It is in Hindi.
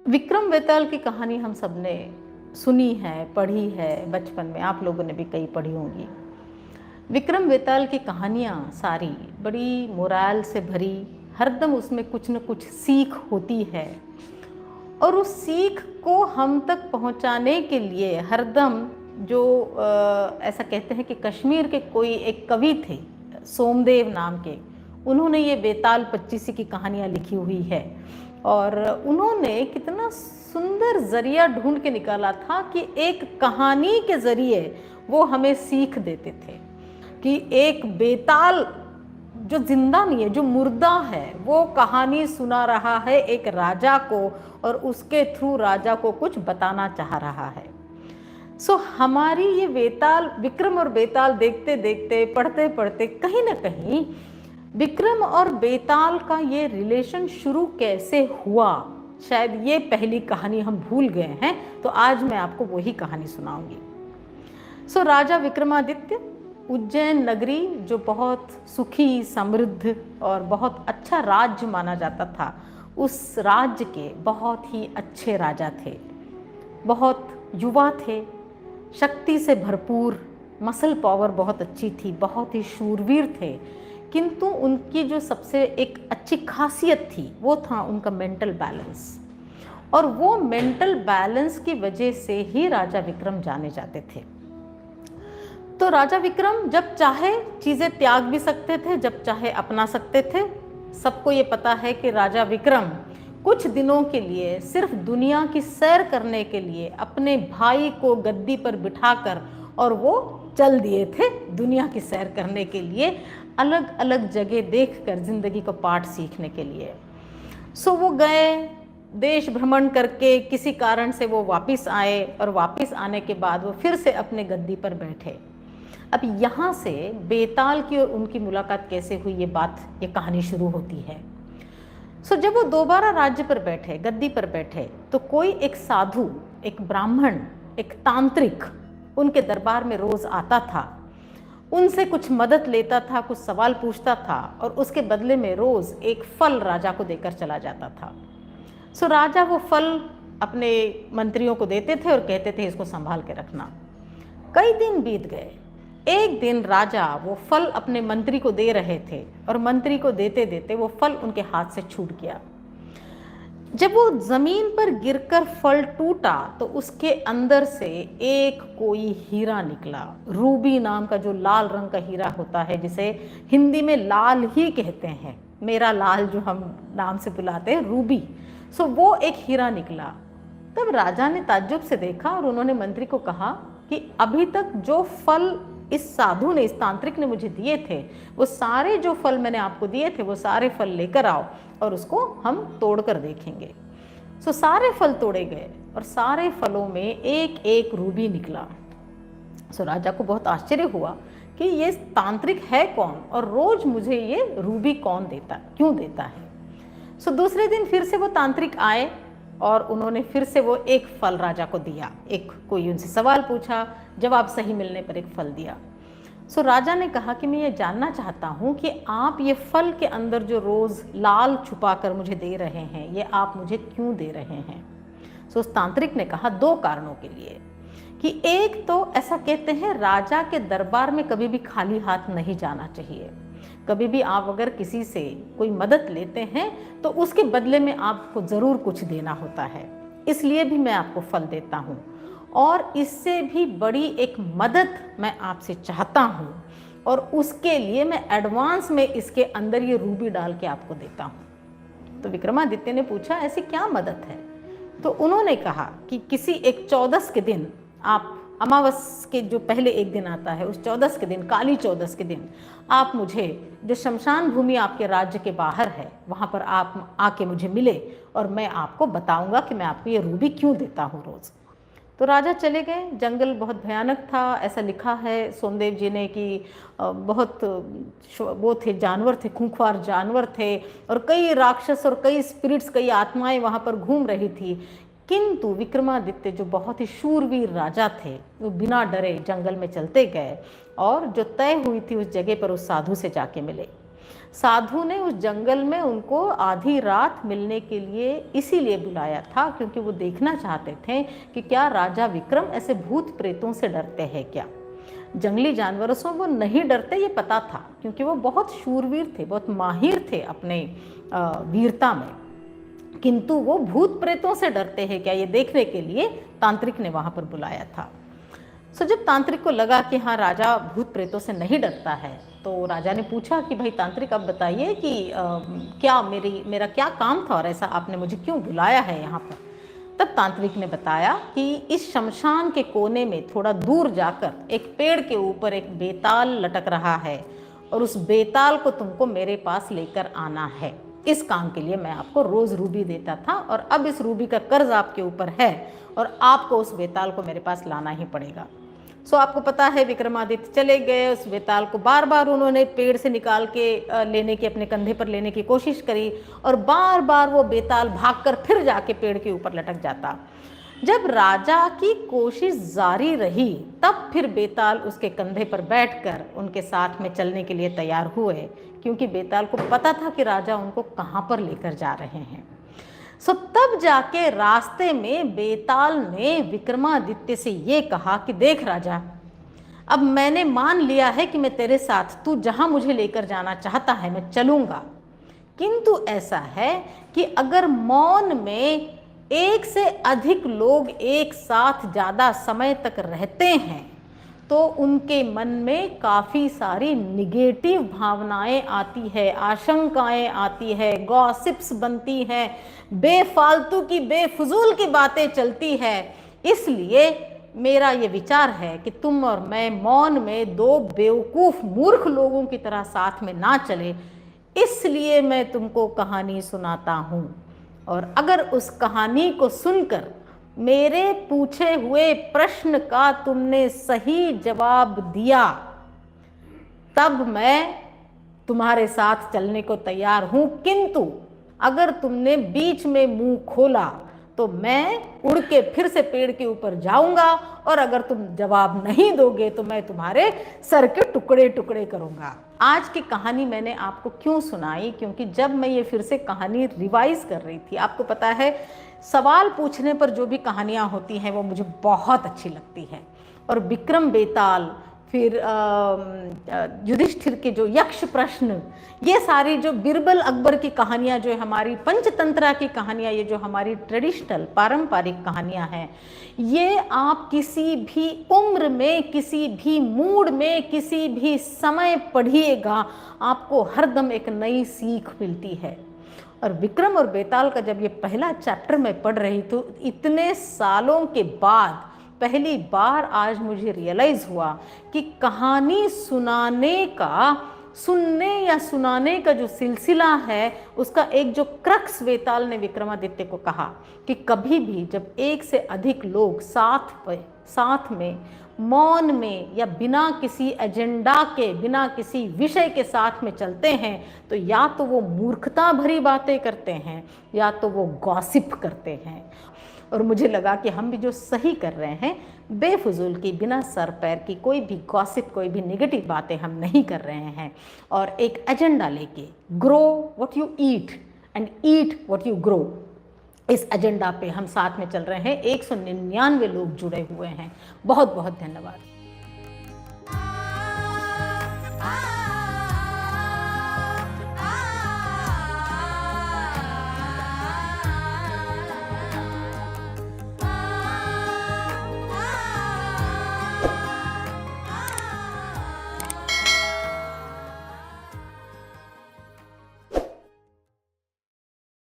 विक्रम बेताल की कहानी हम सबने सुनी है, पढ़ी है बचपन में, आप लोगों ने भी कई पढ़ी होंगी। विक्रम बेताल की कहानियाँ सारी बड़ी मोराल से भरी, हरदम उसमें कुछ न कुछ सीख होती है और उस सीख को हम तक पहुँचाने के लिए हरदम जो ऐसा कहते हैं कि कश्मीर के कोई एक कवि थे, सोमदेव नाम के, उन्होंने ये बेताल पच्चीसी की कहानियाँ लिखी हुई है और उन्होंने कितना सुंदर जरिया ढूंढ के निकाला था कि एक कहानी के जरिए वो हमें सीख देते थे कि एक बेताल जो जिंदा नहीं है, जो मुर्दा है, वो कहानी सुना रहा है एक राजा को और उसके थ्रू राजा को कुछ बताना चाह रहा है। हमारी ये बेताल, विक्रम और बेताल देखते देखते, पढ़ते पढ़ते कहीं ना कहीं विक्रम और बेताल का ये रिलेशन शुरू कैसे हुआ, शायद ये पहली कहानी हम भूल गए हैं, तो आज मैं आपको वही कहानी सुनाऊंगी। राजा विक्रमादित्य, उज्जैन नगरी जो बहुत सुखी, समृद्ध और बहुत अच्छा राज्य माना जाता था, उस राज्य के बहुत ही अच्छे राजा थे। बहुत युवा थे, शक्ति से भरपूर, मसल पावर बहुत अच्छी थी, बहुत ही शूरवीर थे, किंतु उनकी जो सबसे एक अच्छी खासियत थी वो था उनका मेंटल बैलेंस। और वो मेंटल बैलेंस की वजह से ही राजा विक्रम जाने जाते थे। तो राजा विक्रम जब चाहे चीज़ें त्याग भी सकते थे, जब चाहे अपना सकते थे। सबको ये पता है कि राजा विक्रम कुछ दिनों के लिए सिर्फ दुनिया की सैर करने के लिए अपने भाई को गद्दी पर बिठाकर और वो चल दिए थे दुनिया की सैर करने के लिए, अलग अलग जगह देखकर जिंदगी को पाठ सीखने के लिए। वो गए, देश भ्रमण करके किसी कारण से वो वापस आए और वापस आने के बाद वो फिर से अपने गद्दी पर बैठे। अब यहाँ से बेताल की और उनकी मुलाकात कैसे हुई, ये कहानी शुरू होती है। जब वो दोबारा राज्य पर बैठे, गद्दी पर बैठे, तो कोई एक साधु, एक ब्राह्मण, एक तांत्रिक उनके दरबार में रोज आता था, उनसे कुछ मदद लेता था, कुछ सवाल पूछता था और उसके बदले में रोज एक फल राजा को देकर चला जाता था। राजा वो फल अपने मंत्रियों को देते थे और कहते थे इसको संभाल के रखना। कई दिन बीत गए। एक दिन राजा वो फल अपने मंत्री को दे रहे थे और मंत्री को देते देते वो फल उनके हाथ से छूट गया। जब वो जमीन पर गिरकर फल टूटा तो उसके अंदर से एक कोई हीरा निकला, रूबी नाम का, जो लाल रंग का हीरा होता है, जिसे हिंदी में लाल ही कहते हैं, मेरा लाल जो हम नाम से बुलाते हैं, रूबी। वो एक हीरा निकला। तब राजा ने ताज्जुब से देखा और उन्होंने मंत्री को कहा कि अभी तक जो फल इस साधु ने, इस तांत्रिक ने मुझे दिए थे, वो सारे जो फल मैंने आपको दिए थे वो सारे फल लेकर आओ और उसको हम तोड़ कर देखेंगे। सारे फल तोड़े गए और सारे फलों में एक एक रूबी निकला। राजा को बहुत आश्चर्य हुआ कि ये तांत्रिक है कौन और रोज मुझे ये रूबी कौन देता, क्यों देता है। दूसरे दिन फिर से वो तांत्रिक आए और उन्होंने फिर से वो एक फल राजा को दिया। एक कोई उनसे सवाल पूछा, जवाब सही मिलने पर एक फल दिया। राजा ने कहा कि मैं ये जानना चाहता हूँ कि आप ये फल के अंदर जो रोज़ लाल छुपा कर मुझे दे रहे हैं, ये आप मुझे क्यों दे रहे हैं। उस तांत्रिक ने कहा, दो कारणों के लिए, कि एक तो ऐसा कहते हैं राजा के दरबार में कभी भी खाली हाथ नहीं जाना चाहिए। कभी भी आप अगर किसी से कोई मदद लेते हैं तो उसके बदले में आपको ज़रूर कुछ देना होता है, इसलिए भी मैं आपको फल देता हूँ और इससे भी बड़ी एक मदद मैं आपसे चाहता हूँ और उसके लिए मैं एडवांस में इसके अंदर ये रूबी डाल के आपको देता हूँ। तो विक्रमादित्य ने पूछा, ऐसी क्या मदद है। तो उन्होंने कहा कि किसी एक 14 के दिन, आप अमावस के जो पहले एक दिन आता है, उस 14 के दिन, काली 14 के दिन, आप मुझे जो शमशान भूमि आपके राज्य के बाहर है वहाँ पर आप आके मुझे मिले और मैं आपको बताऊंगा कि मैं आपको ये रूबी क्यों देता हूँ रोज़। तो राजा चले गए। जंगल बहुत भयानक था, ऐसा लिखा है सोमदेव जी ने कि बहुत वो थे, जानवर थे, खूंखार जानवर थे और कई राक्षस और कई स्पिरिट्स, कई आत्माएं वहाँ पर घूम रही थी। किंतु विक्रमादित्य जो बहुत ही शूरवीर राजा थे, वो बिना डरे जंगल में चलते गए और जो तय हुई थी उस जगह पर उस साधु से जाके मिले। साधु ने उस जंगल में उनको आधी रात मिलने के लिए इसीलिए बुलाया था क्योंकि वो देखना चाहते थे कि क्या राजा विक्रम ऐसे भूत प्रेतों से डरते हैं क्या। जंगली जानवरों से वो नहीं डरते, ये पता था, क्योंकि वो बहुत शूरवीर थे, बहुत माहिर थे अपने वीरता में, किंतु वो भूत प्रेतों से डरते हैं क्या, ये देखने के लिए तांत्रिक ने वहाँ पर बुलाया था। सो जब तांत्रिक को लगा कि हाँ राजा भूत प्रेतों से नहीं डरता है, तो राजा ने पूछा कि भाई तांत्रिक, अब बताइए कि क्या मेरा क्या काम था और ऐसा आपने मुझे क्यों बुलाया है यहाँ पर। तब तांत्रिक ने बताया कि इस शमशान के कोने में थोड़ा दूर जाकर एक पेड़ के ऊपर एक बेताल लटक रहा है और उस बेताल को तुमको मेरे पास लेकर आना है। इस काम के लिए मैं आपको रोज़ रूबी देता था और अब इस रूबी का कर्ज आपके ऊपर है और आपको उस बेताल को मेरे पास लाना ही पड़ेगा। सो आपको पता है विक्रमादित्य चले गए, उस बेताल को बार बार उन्होंने पेड़ से निकाल के लेने की, अपने कंधे पर लेने की कोशिश करी और बार बार वो बेताल भागकर फिर जाके पेड़ के ऊपर लटक जाता। जब राजा की कोशिश जारी रही तब फिर बेताल उसके कंधे पर बैठकर उनके साथ में चलने के लिए तैयार हुए, क्योंकि बेताल को पता था कि राजा उनको कहाँ पर लेकर जा रहे हैं। सो तब जाके रास्ते में बेताल ने विक्रमादित्य से ये कहा कि देख राजा, अब मैंने मान लिया है कि मैं तेरे साथ, तू जहाँ मुझे लेकर जाना चाहता है मैं चलूँगा, किंतु ऐसा है कि अगर मौन में एक से अधिक लोग एक साथ ज़्यादा समय तक रहते हैं तो उनके मन में काफ़ी सारी निगेटिव भावनाएं आती है, आशंकाएं आती है, गॉसिप्स बनती हैं, बेफालतू की बेफजूल की बातें चलती है। इसलिए मेरा ये विचार है कि तुम और मैं मौन में दो बेवकूफ़ मूर्ख लोगों की तरह साथ में ना चले, इसलिए मैं तुमको कहानी सुनाता हूँ। और अगर उस कहानी को सुनकर मेरे पूछे हुए प्रश्न का तुमने सही जवाब दिया तब मैं तुम्हारे साथ चलने को तैयार हूं, किंतु अगर तुमने बीच में मुंह खोला तो मैं उड़ के फिर से पेड़ के ऊपर जाऊंगा और अगर तुम जवाब नहीं दोगे तो मैं तुम्हारे सर के टुकड़े टुकड़े करूंगा। आज की कहानी मैंने आपको क्यों सुनाई, क्योंकि जब मैं ये फिर से कहानी रिवाइज कर रही थी, आपको पता है सवाल पूछने पर जो भी कहानियाँ होती हैं वो मुझे बहुत अच्छी लगती है। और विक्रम बेताल, फिर युधिष्ठिर के जो यक्ष प्रश्न, ये सारी जो बीरबल अकबर की कहानियाँ, जो हमारी पंचतंत्रा की कहानियाँ, ये जो हमारी ट्रेडिशनल पारंपरिक कहानियाँ हैं, ये आप किसी भी उम्र में, किसी भी मूड में, किसी भी समय पढ़िएगा, आपको हरदम एक नई सीख मिलती है। और विक्रम और बेताल का जब ये पहला चैप्टर मैं पढ़ रही तो इतने सालों के बाद पहली बार आज मुझे रियलाइज़ हुआ कि कहानी सुनाने का, सुनने या सुनाने का जो सिलसिला है, उसका एक जो क्रक्स बेताल ने विक्रमादित्य को कहा कि कभी भी जब एक से अधिक लोग साथ में मौन में या बिना किसी एजेंडा के, बिना किसी विषय के साथ में चलते हैं तो या तो वो मूर्खता भरी बातें करते हैं या तो वो गॉसिप करते हैं। और मुझे लगा कि हम भी जो सही कर रहे हैं, बेफजूल की, बिना सर पैर की कोई भी गॉसिप, कोई भी नेगेटिव बातें हम नहीं कर रहे हैं, और एक एजेंडा लेके grow what you eat and eat what you grow, इस एजेंडा पे हम साथ में चल रहे हैं। 199 लोग जुड़े हुए हैं। बहुत बहुत धन्यवाद।